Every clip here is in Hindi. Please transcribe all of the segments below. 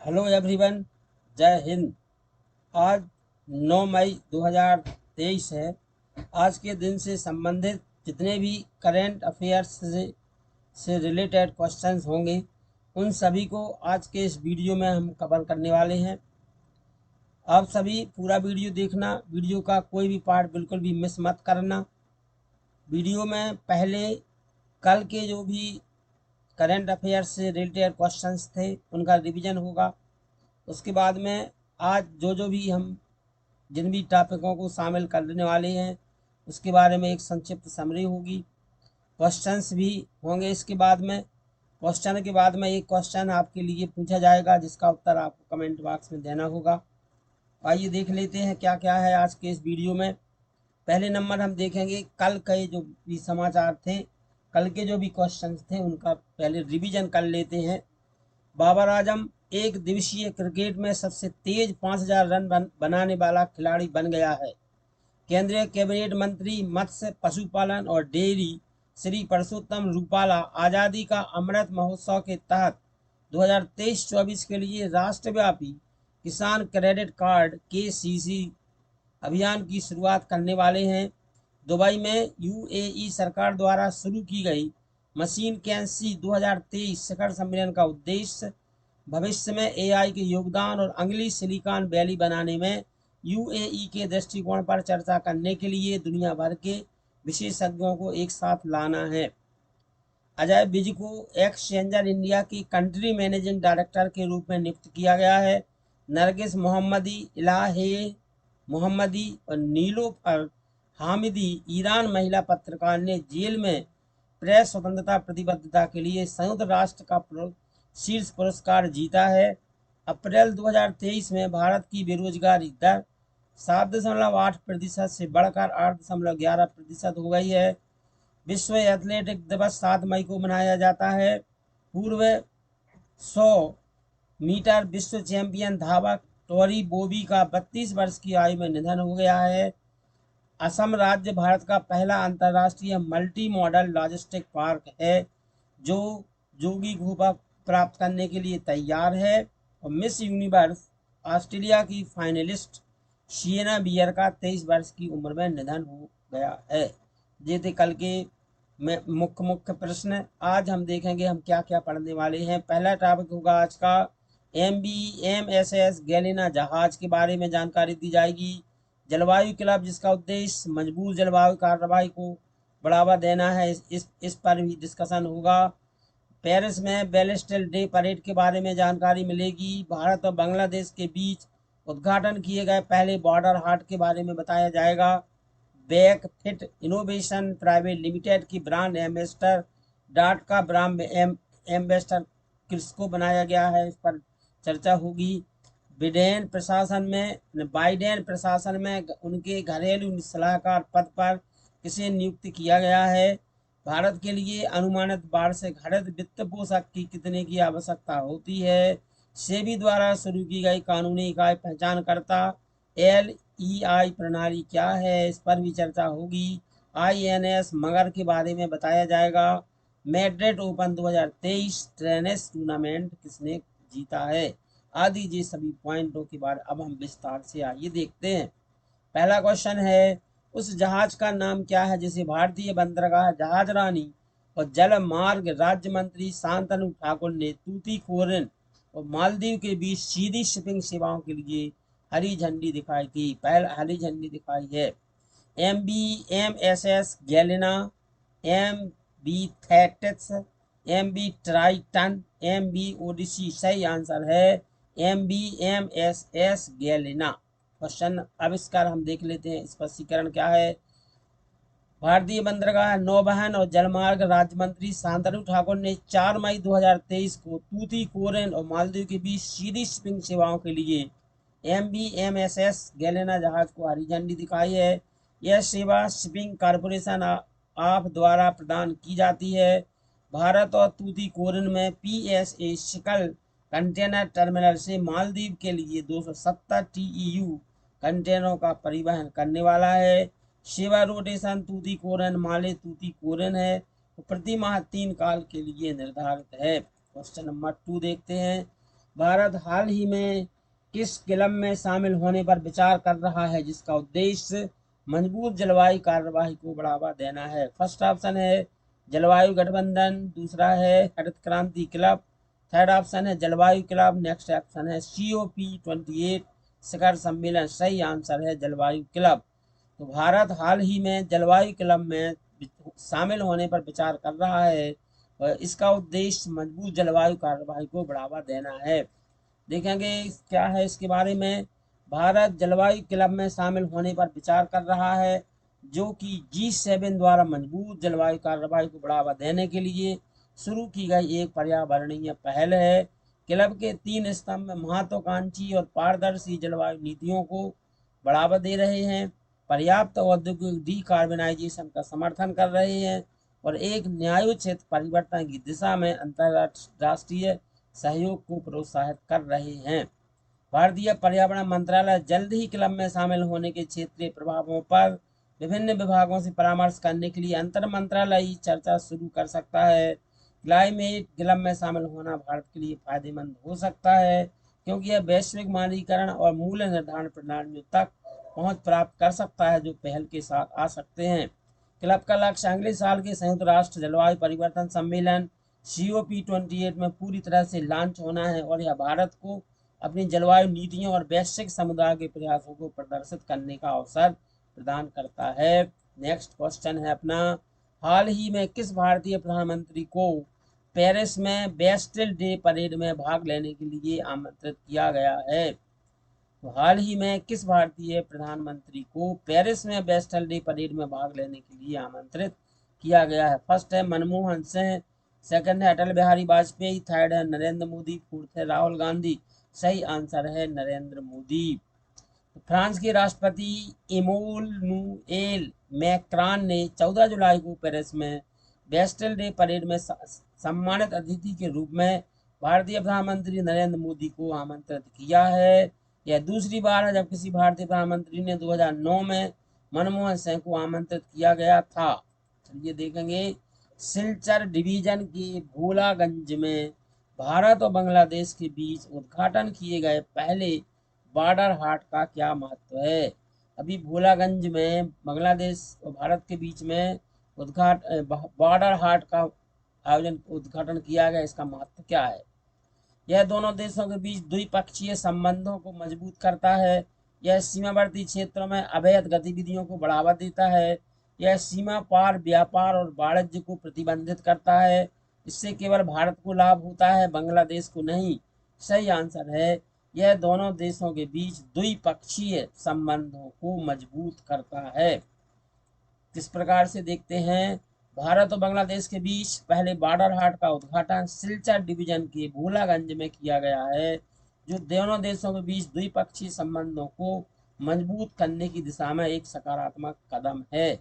हेलो एवरीवन, जय हिंद। आज 9 मई 2023 है। आज के दिन से संबंधित जितने भी करेंट अफेयर्स से रिलेटेड क्वेश्चंस होंगे, उन सभी को आज के इस वीडियो में हम कवर करने वाले हैं। आप सभी पूरा वीडियो देखना, वीडियो का कोई भी पार्ट बिल्कुल भी मिस मत करना। वीडियो में पहले कल के जो भी करंट अफेयर्स से रिलेटेड क्वेश्चंस थे उनका रिवीजन होगा। उसके बाद में आज जो भी हम जिन भी टॉपिकों को शामिल करने वाले हैं उसके बारे में एक संक्षिप्त समरी होगी। क्वेश्चंस भी होंगे। इसके बाद में क्वेश्चन के बाद में एक क्वेश्चन आपके लिए पूछा जाएगा जिसका उत्तर आपको कमेंट बॉक्स में देना होगा। आइए देख लेते हैं क्या क्या है आज के इस वीडियो में। पहले नंबर हम देखेंगे कल के जो भी समाचार थे, कल के जो भी क्वेश्चंस थे उनका पहले रिवीजन कर लेते हैं। बाबर आजम एक दिवसीय क्रिकेट में सबसे तेज 5000 रन बनाने वाला खिलाड़ी बन गया है। केंद्रीय कैबिनेट मंत्री मत्स्य पशुपालन और डेयरी श्री परसोत्तम रूपाला आज़ादी का अमृत महोत्सव के तहत 2023-24 के लिए राष्ट्रव्यापी किसान क्रेडिट कार्ड KCC अभियान की शुरुआत करने वाले हैं। दुबई में UAE सरकार द्वारा शुरू की गई मशीन कैंसी 2023 शिखर सम्मेलन का उद्देश्य भविष्य में AI के योगदान और अगली सिलिकॉन वैली बनाने में UAE के दृष्टिकोण पर चर्चा करने के लिए दुनिया भर के विशेषज्ञों को एक साथ लाना है। अजय विज को एक्सचेंजर इंडिया की कंट्री मैनेजिंग डायरेक्टर के रूप में नियुक्त किया गया है। नरगिस मोहम्मदी, इलाहे मोहम्मदी और नीलोफर हामिदी ईरान महिला पत्रकार ने जेल में प्रेस स्वतंत्रता प्रतिबद्धता के लिए संयुक्त राष्ट्र का शीर्ष पुरस्कार जीता है। अप्रैल 2023 में भारत की बेरोजगारी दर 7.8% से बढ़कर 8.11% हो गई है। विश्व एथलेटिक दिवस 7 मई को मनाया जाता है। पूर्व 100 मीटर विश्व चैंपियन धावक टोरी बोबी का 32 वर्ष की आयु में निधन हो गया है। असम राज्य भारत का पहला अंतर्राष्ट्रीय मल्टी मॉडल लॉजिस्टिक पार्क है जो जोगी घोषणा प्राप्त करने के लिए तैयार है। और मिस यूनिवर्स ऑस्ट्रेलिया की फाइनलिस्ट शियना बियर का 23 वर्ष की उम्र में निधन हो गया है। ये थे कल के मुख्य प्रश्न। आज हम देखेंगे हम क्या क्या पढ़ने वाले हैं। पहला टॉपिक होगा आज का MSS गैलिना जहाज के बारे में जानकारी दी जाएगी। जलवायु क्लब जिसका उद्देश्य मजबूत जलवायु कार्रवाई को बढ़ावा देना है, इस पर भी डिस्कशन होगा। पेरिस में बैस्टिल डे परेड के बारे में जानकारी मिलेगी। भारत और बांग्लादेश के बीच उद्घाटन किए गए पहले बॉर्डर हाट के बारे में बताया जाएगा। Back fit innovation private limited की ब्रांड एम्बेसडर डाट का ब्रांड एम्बेसडर किसको बनाया गया है, इस पर चर्चा होगी। बाइडेन प्रशासन में उनके घरेलू सलाहकार पद पर किसे नियुक्त किया गया है। भारत के लिए अनुमानित वार्षिक हरित वित्त पोषक की कितने की आवश्यकता होती है। सेबी द्वारा शुरू की गई कानूनी इकाई पहचानकर्ता LEI प्रणाली क्या है, इस पर भी चर्चा होगी। INS मगर के बारे में बताया जाएगा। मैड्रिड ओपन 2023 टेनिस टूर्नामेंट किसने जीता है, आदि ये सभी पॉइंटों के बारे अब हम विस्तार से आइए देखते हैं। पहला क्वेश्चन है उस जहाज का नाम क्या है जिसे भारतीय बंदरगाह जहाज रानी और जल मार्ग राज्य मंत्री शांतनु ठाकुर ने तूतीकोरिन और मालदीव के बीच सीधी शिपिंग सेवाओं के लिए हरी झंडी दिखाई थी। पहले हरी झंडी दिखाई है। MSS Galina, MV Thetis, MV Triton, MV Odyssey. सही आंसर है MSS गैलिना। क्वेश्चन आविष्कार हम देख लेते हैं, स्पष्टीकरण क्या है। भारतीय बंदरगाह नौवहन और जलमार्ग राज्य मंत्री शांतनु ठाकुर ने 4 मई 2023 को तूतीकोरिन और मालदीव के बीच सीधी शिपिंग सेवाओं के लिए MSS गैलिना जहाज को हरी झंडी दिखाई है। यह सेवा शिपिंग कॉरपोरेशन ऑफ द्वारा प्रदान की जाती है। भारत और तूतीकोरिन में PSA शिकल कंटेनर टर्मिनल से मालदीव के लिए 270 TEU कंटेनरों का परिवहन करने वाला है। सेवा रोटेशन तूतीकोरिन माले तूतीकोरिन है और प्रति माह 3 काल के लिए निर्धारित है। क्वेश्चन नंबर 2 देखते हैं। भारत हाल ही में किस क्लब में शामिल होने पर विचार कर रहा है जिसका उद्देश्य मजबूत जलवायु कार्यवाही को बढ़ावा देना है? फर्स्ट ऑप्शन है जलवायु गठबंधन, दूसरा है हरित क्रांति क्लब, थर्ड ऑप्शन है जलवायु क्लब, नेक्स्ट ऑप्शन है COP28 शिखर सम्मेलन। सही आंसर है जलवायु क्लब। तो भारत हाल ही में जलवायु क्लब में शामिल होने पर विचार कर रहा है और इसका उद्देश्य मजबूत जलवायु कार्यवाही को बढ़ावा देना है। देखेंगे क्या है इसके बारे में। भारत जलवायु क्लब में शामिल होने पर विचार कर रहा है जो कि G7 द्वारा मजबूत जलवायु कार्यवाही को बढ़ावा देने के लिए शुरू की गई एक पर्यावरणीय पहल है। क्लब के 3 स्तंभ महत्वाकांक्षी और पारदर्शी जलवायु नीतियों को बढ़ावा दे रहे हैं, पर्याप्त औद्योगिक डिकार्बनाइजेशन का समर्थन कर रहे हैं और एक न्यायोचित परिवर्तन की दिशा में अंतरराष्ट्रीय सहयोग को प्रोत्साहित कर रहे हैं। भारतीय पर्यावरण मंत्रालय जल्द ही क्लब में शामिल होने के क्षेत्रीय प्रभावों पर विभिन्न विभागों से परामर्श करने के लिए अंतर मंत्रालयी चर्चा शुरू कर सकता है। क्लाइमेट क्लब में शामिल होना भारत के लिए फायदेमंद हो सकता है क्योंकि यह वैश्विक मानकीकरण और मूल्य निर्धारण प्रणालियों तक पहुंच प्राप्त कर सकता है जो पहल के साथ आ सकते हैं। क्लब का लक्ष्य अगले साल के संयुक्त राष्ट्र जलवायु परिवर्तन सम्मेलन COP28 में पूरी तरह से लॉन्च होना है और यह भारत को अपनी जलवायु नीतियों और वैश्विक समुदाय के प्रयासों को प्रदर्शित करने का अवसर प्रदान करता है। नेक्स्ट क्वेश्चन है अपना, हाल ही में किस भारतीय प्रधानमंत्री को पेरिस में बेस्टिल डे परेड में भाग लेने के लिए आमंत्रित किया गया है? तो हाल ही में किस भारतीय प्रधानमंत्री को पेरिस में बेस्टिल डे परेड में भाग लेने के लिए आमंत्रित किया गया है? फर्स्ट है मनमोहन सिंह, सेकंड है अटल बिहारी वाजपेयी, थर्ड है नरेंद्र मोदी, फोर्थ है राहुल गांधी। सही आंसर है नरेंद्र मोदी। तो फ्रांस के राष्ट्रपति इमैनुएल मैक्रान ने 14 जुलाई को पेरिस में बेस्टिल डे परेड में सम्मानित अतिथि के रूप में भारतीय प्रधानमंत्री नरेंद्र मोदी को आमंत्रित किया है। यह दूसरी बार है जब किसी भारतीय प्रधानमंत्री ने 2009 में मनमोहन सिंह को आमंत्रित किया गया था। चलिए देखेंगे, सिलचर डिवीजन के भोलागंज में भारत और बांग्लादेश के बीच उद्घाटन किए गए पहले बॉर्डर हाट का क्या महत्व है? अभी भोलागंज में बांग्लादेश और भारत के बीच में बॉर्डर हाट का उद्घाटन किया गया, इसका महत्व क्या है? यह दोनों देशों के बीच द्विपक्षीय संबंधों को मजबूत करता है। यह सीमावर्ती क्षेत्रों में अवैध गतिविधियों को बढ़ावा देता है। यह सीमा पार व्यापार और वाणिज्य को प्रतिबंधित करता है। इससे केवल भारत को लाभ होता है, बांग्लादेश को नहीं। सही आंसर है, यह दोनों देशों के बीच द्विपक्षीय संबंधों को मजबूत करता है। किस प्रकार से देखते हैं, भारत और बांग्लादेश के बीच पहले बॉर्डर हाट का उद्घाटन सिलचर डिवीजन के भोलागंज में किया गया है, जो दोनों देशों के बीच द्विपक्षीय संबंधों को मजबूत करने की दिशा में एक सकारात्मक कदम है।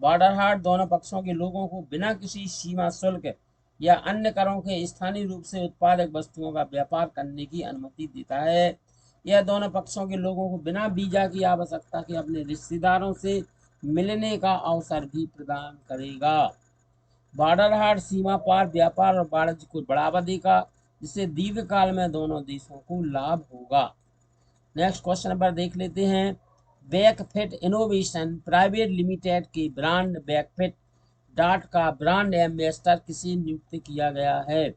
बॉर्डर हाट दोनों पक्षों के लोगों को बिना किसी सीमा शुल्क या अन्य करों के स्थानीय रूप से उत्पादक वस्तुओं का व्यापार करने की अनुमति देता है। यह दोनों पक्षों के लोगों को बिना वीजा की आवश्यकता के अपने रिश्तेदारों से मिलने का अवसर भी प्रदान करेगा। बॉर्डर हाट सीमा पार व्यापार और वाणिज्य को बढ़ावा देगा, जिससे दीर्घकाल में दोनों देशों को लाभ होगा। नेक्स्ट क्वेश्चन नंबर देख लेते हैं, बैकफिट इनोवेशन प्राइवेट लिमिटेड के ब्रांड बैकफिट डाट का ब्रांड एम्बेसडर किसे नियुक्त किया गया है?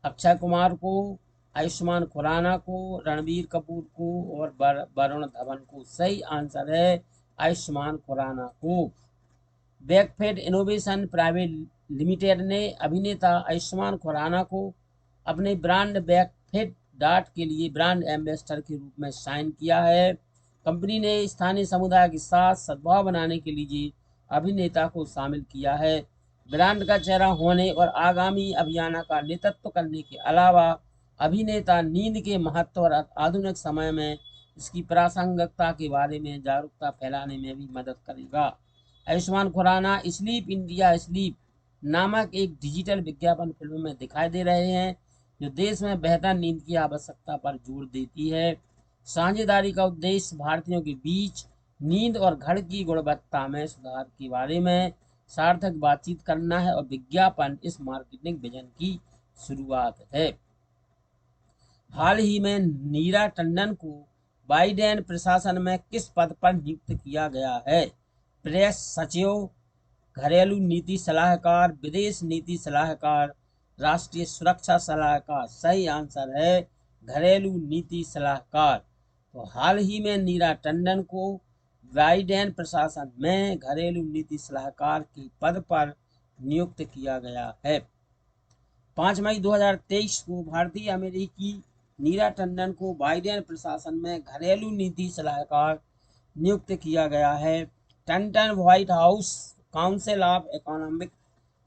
अक्षय कुमार को, आयुष्मान खुराना को, रणबीर कपूर को और वरुण धवन को। सही आंसर है आयुष्मान खुराना को। बैकफिट इनोवेशन प्राइवेट लिमिटेड ने अभिनेता आयुष्मान खुराना को अपने ब्रांड बैकफिट डाट के लिए ब्रांड एम्बेसडर के रूप में साइन किया है। कंपनी ने स्थानीय समुदाय के साथ सद्भाव बनाने के लिए अभिनेता को शामिल किया है। ब्रांड का चेहरा होने और आगामी अभियान का नेतृत्व करने के अलावा अभिनेता नींद के महत्व और आधुनिक समय में इसकी प्रासंगिकता के बारे में जागरूकता फैलाने में भी मदद करेगा। Ayushmann Khurrana sleep India sleep नामक एक डिजिटल विज्ञापन फिल्म में दिखाई दे रहे हैं, जो देश में बेहतर नींद की आवश्यकता पर जोर देती है। साझेदारी का उद्देश्य भारतीयों के बीच नींद और घर की गुणवत्ता में सुधार के बारे में सार्थक बातचीत करना है और विज्ञापन इस मार्केटिंग विजन की शुरुआत है। हाल ही में नीरा टंडन को बाइडेन प्रशासन में किस पद पर नियुक्त किया गया है? प्रेस सचिव, घरेलू नीति सलाहकार, विदेश नीति सलाहकार, राष्ट्रीय सुरक्षा सलाहकार। सही आंसर है घरेलू नीति सलाहकार। तो हाल ही में नीरा टंडन को बाइडेन प्रशासन में घरेलू नीति सलाहकार के पद पर नियुक्त किया गया है। 5 मई 2023 को भारतीय अमेरिकी नीरा टंडन को बाइडेन प्रशासन में घरेलू नीति सलाहकार नियुक्त किया गया है। Tandon White House Council of Economic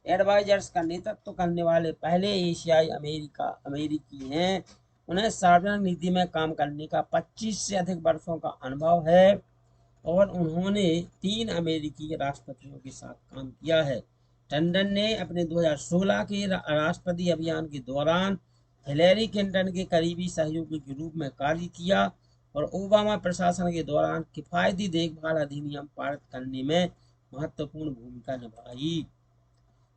Advisers का नेतृत्व करने वाले पहले एशियाई अमेरिकी हैं। उन्हें सार्वजनिक नीति में काम करने का 25 से अधिक वर्षों का अनुभव है और उन्होंने 3 अमेरिकी राष्ट्रपतियों के साथ काम किया है। टंडन ने अपने 2016 के राष्ट्रपति अभियान के दौरान हिलेरी क्लिंटन के करीबी सहयोगी के रूप में कार्य किया और ओबामा प्रशासन के दौरान किफायती देखभाल अधिनियम पारित करने में महत्वपूर्ण भूमिका निभाई।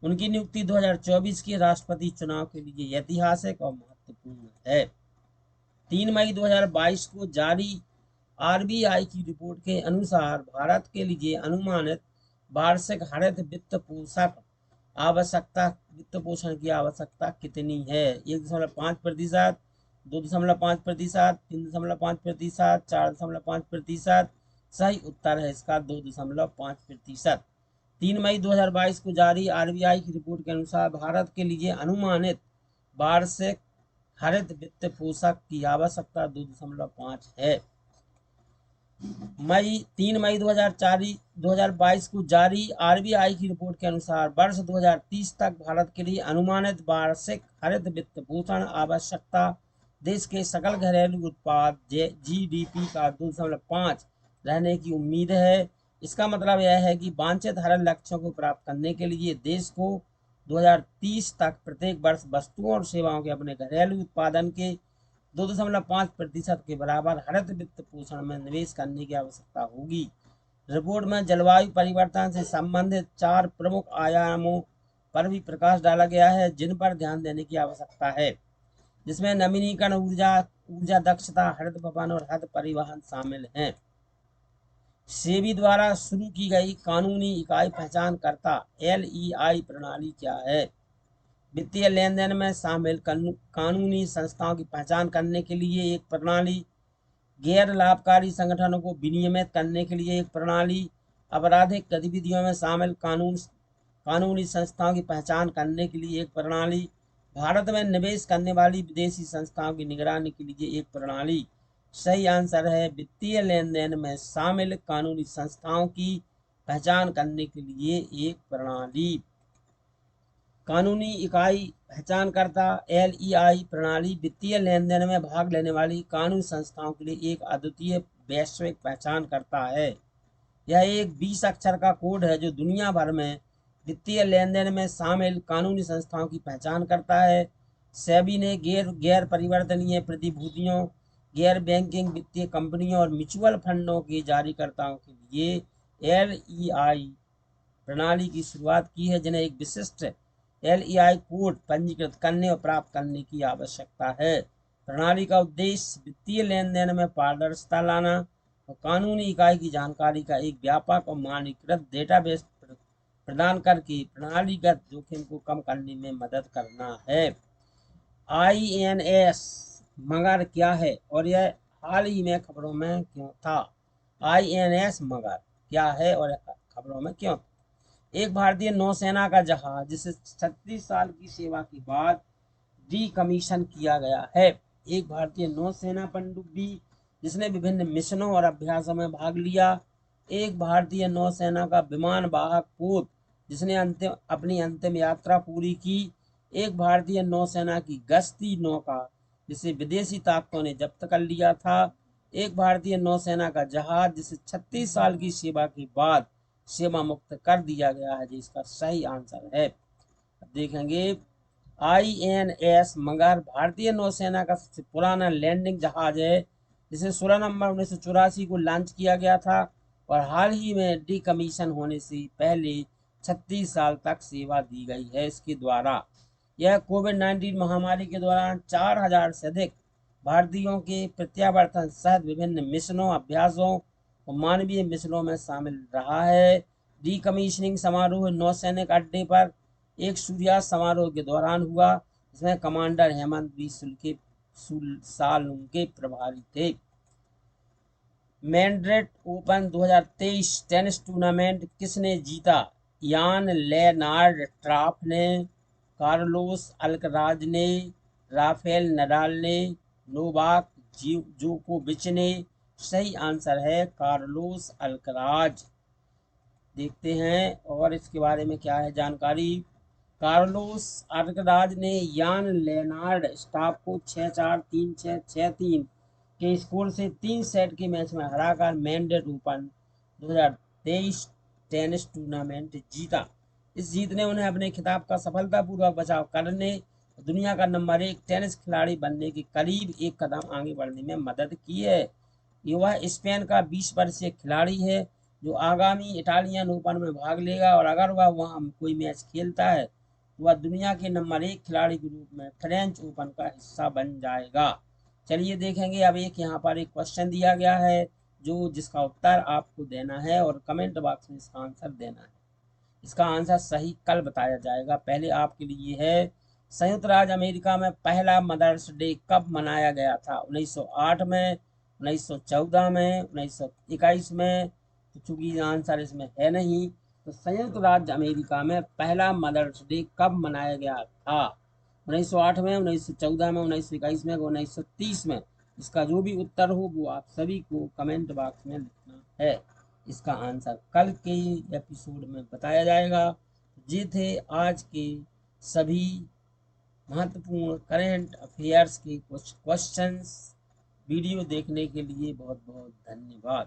उनकी नियुक्ति 2024 के राष्ट्रपति चुनाव के लिए ऐतिहासिक और महत्वपूर्ण है। 3 मई 2022 को जारी आरबीआई की रिपोर्ट के अनुसार भारत के लिए अनुमानित वार्षिक हरित वित्त पोषण की आवश्यकता कितनी है? 1.5%, 2.5%, 3.5%, 4.5%। सही उत्तर है इसका 2.5%। 3 मई 2022 को जारी आरबीआई की रिपोर्ट के अनुसार भारत के लिए अनुमानित वार्षिक हरित वित्त पोषण की आवश्यकता 2.5 है। 3 मई 2022 को जारी आरबीआई की रिपोर्ट के अनुसार वर्ष 2030 तक भारत के लिए अनुमानित वार्षिक हरित वित्त पोषण आवश्यकता देश के सकल घरेलू उत्पाद जीडीपी का 2.5 रहने की उम्मीद है। इसका मतलब यह है कि वांछित हरित लक्ष्यों को प्राप्त करने के लिए देश को 2030 तक प्रत्येक वर्ष वस्तुओं और सेवाओं के अपने घरेलू उत्पादन के 2.5% के बराबर हरित वित्त पोषण में निवेश करने की आवश्यकता होगी। रिपोर्ट में जलवायु परिवर्तन से संबंधित 4 प्रमुख आयामों पर भी प्रकाश डाला गया है जिन पर ध्यान देने की आवश्यकता है, जिसमें नवीनीकरण ऊर्जा दक्षता, हरित भवन और हरित परिवहन शामिल हैं। सेबी द्वारा शुरू की गई कानूनी इकाई पहचानकर्ता LEI प्रणाली क्या है? वित्तीय लेन देन में शामिल कानूनी संस्थाओं की पहचान करने के लिए एक प्रणाली, गैर लाभकारी संगठनों को विनियमित करने के लिए एक प्रणाली, आपराधिक गतिविधियों में शामिल कानूनी संस्थाओं की पहचान करने के लिए एक प्रणाली, भारत में निवेश करने वाली विदेशी संस्थाओं की निगरानी के लिए एक प्रणाली। सही आंसर है वित्तीय लेन देन में शामिल कानूनी संस्थाओं की पहचान करने के लिए एक प्रणाली। कानूनी इकाई पहचानकर्ता LEI प्रणाली वित्तीय लेन देन में भाग लेने वाली कानूनी संस्थाओं के लिए एक अद्वितीय वैश्विक पहचान करता है। यह एक 20 अक्षर का कोड है जो दुनिया भर में वित्तीय लेन देन में शामिल कानूनी संस्थाओं की पहचान करता है। सेबी ने गैर परिवर्तनीय प्रतिभूतियों, गैर बैंकिंग वित्तीय कंपनियों और म्यूचुअल फंडों के जारीकर्ताओं के लिए LEI प्रणाली की शुरुआत की है जिन्हें एक विशिष्ट LEI कोड पंजीकृत करने और प्राप्त करने की आवश्यकता है। प्रणाली का उद्देश्य वित्तीय लेन देन में पारदर्शिता लाना और कानूनी इकाई की जानकारी का एक व्यापक और मानकीकृत डेटाबेस प्रदान करके प्रणालीगत जोखिम को कम करने में मदद करना है। INS मगर क्या है और यह हाल ही में खबरों में क्यों था? INS मगर क्या है और खबरों में क्यों? एक भारतीय नौसेना का जहाज जिसे 36 साल की सेवा के बाद डीकमीशन किया गया है। एक भारतीय नौसेना पनडुब्बी जिसने विभिन्न मिशनों और अभ्यासों में भाग लिया। एक भारतीय नौसेना का विमान वाहक पोत जिसने अपनी अंतिम यात्रा पूरी की। एक भारतीय नौसेना की गश्ती नौका जिसे विदेशी ताकतों ने जब्त कर लिया था। एक भारतीय नौसेना का जहाज जिसे 36 साल की सेवा के बाद सेवा मुक्त कर दिया गया है, जिसका सही आंसर है। देखेंगे INS मगर भारतीय नौसेना का सबसे पुराना लैंडिंग जहाज है जिसे 16 नवंबर 1984 को लॉन्च किया गया था और हाल ही में डीकमीशन होने से पहले 36 साल तक सेवा दी गई है इसके द्वारा। यह कोविड-19 महामारी के दौरान 4000 से अधिक भारतीयों के प्रत्यावर्तन सहित विभिन्न मिशनों, अभ्यासों और मानवीय मिशनों में शामिल रहा है। डीकमीशनिंग समारोह नौसैनिक अड्डे पर एक सूर्यास्त समारोह के दौरान हुआ, इसमें कमांडर हेमंत बी सालुंके प्रभारी थे। मैड्रिड ओपन 2023 टेनिस टूर्नामेंट किसने जीता? यान लेनार्ड ट्राफ ने, कार्लोस अल्कराज ने, राफेल नडाल ने, नोवाक जोकोविच ने। सही आंसर है कार्लोस अल्कराज। देखते हैं और इसके बारे में क्या है जानकारी। कार्लोस अल्कराज ने यान लेनार्ड स्टाफ को 6-4, 3-6, 6-3 के स्कोर से 3 सेट के मैच में हराकर मैड्रिड ओपन 2023 टेनिस टूर्नामेंट जीता। इस जीत ने उन्हें अपने खिताब का सफलतापूर्वक बचाव करने, दुनिया का नंबर 1 टेनिस खिलाड़ी बनने के करीब एक कदम आगे बढ़ने में मदद की है। वह स्पेन का 20 वर्षीय खिलाड़ी है जो आगामी इटालियन ओपन में भाग लेगा, और अगर वह वहां कोई मैच खेलता है तो वह दुनिया के नंबर 1 खिलाड़ी के रूप में फ्रेंच ओपन का हिस्सा बन जाएगा। चलिए देखेंगे, अब एक यहाँ पर एक क्वेश्चन दिया गया है जिसका उत्तर आपको देना है और कमेंट बॉक्स में इसका आंसर देना है। इसका आंसर सही कल बताया जाएगा। पहले आपके लिए है, संयुक्त राज्य अमेरिका में पहला मदर्स डे कब मनाया गया था? 1908 में, 1914 में, 1921 में? तो चूंकि आंसर इसमें है नहीं, तो संयुक्त राज्य अमेरिका में पहला मदर्स डे कब मनाया गया था? 1908 में, 1914 में, 1921 में, 1930 में? इसका जो भी उत्तर हो वो आप सभी को कमेंट बॉक्स में लिखना है। इसका आंसर कल के एपिसोड में बताया जाएगा। ये थे आज के सभी महत्वपूर्ण करंट अफेयर्स के कुछ क्वेश्चंस। वीडियो देखने के लिए बहुत बहुत धन्यवाद।